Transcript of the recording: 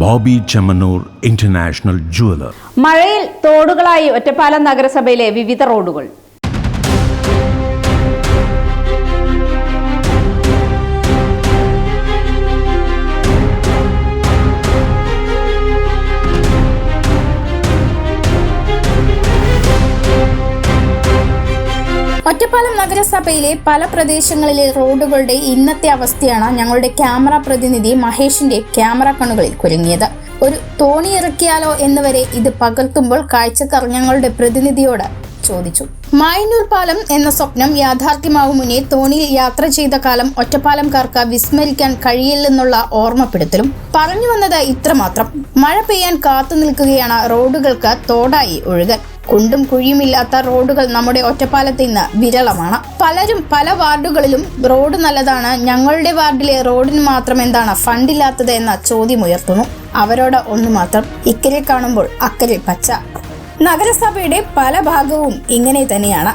Bobby Chemmanur international jeweller. മഴയിൽ തോടുകളായി ഒറ്റപ്പാലം നഗരസഭയിലെ വിവിധ റോഡുകൾ. ഒറ്റപ്പാലം നഗരസഭയിലെ പല പ്രദേശങ്ങളിലെ റോഡുകളുടെ ഇന്നത്തെ അവസ്ഥയാണ് ഞങ്ങളുടെ ക്യാമറ പ്രതിനിധി മഹേഷിന്റെ ക്യാമറ കണ്ണുകളിൽ കുരുങ്ങിയത്. ഒരു തോണി ഇറക്കിയാലോ എന്നുവരെ ഇത് പകർത്തുമ്പോൾ കാഴ്ചക്കാർ ഞങ്ങളുടെ പ്രതിനിധിയോട് ചോദിച്ചു. മായന്നൂർ പാലം എന്ന സ്വപ്നം യാഥാർത്ഥ്യമാവും മുന്നേ തോണിയിൽ യാത്ര ചെയ്ത കാലം ഒറ്റപ്പാലംകാർക്ക് വിസ്മരിക്കാൻ കഴിയില്ലെന്നുള്ള ഓർമ്മപ്പെടുത്തലും. പറഞ്ഞു വന്നത് ഇത്രമാത്രം: മഴ പെയ്യാൻ കാത്തു നിൽക്കുകയാണ് റോഡുകൾക്ക് തോടായി ഒഴുകാൻ. കുണ്ടും കുഴിയുമില്ലാത്ത റോഡുകൾ നമ്മുടെ ഒറ്റപ്പാലത്ത് ഇന്ന് വിരളമാണ്. പലരും പല വാർഡുകളിലും റോഡ് നല്ലതാണ്, ഞങ്ങളുടെ വാർഡിലെ റോഡിന് മാത്രം എന്താണ് ഫണ്ടില്ലാത്തത് എന്ന ചോദ്യമുയർത്തുന്നു. അവരോട് ഒന്നു മാത്രം: ഇക്കരെ കാണുമ്പോൾ അക്കരെ പച്ച. നഗരസഭയുടെ പല ഭാഗവും ഇങ്ങനെ തന്നെയാണ്.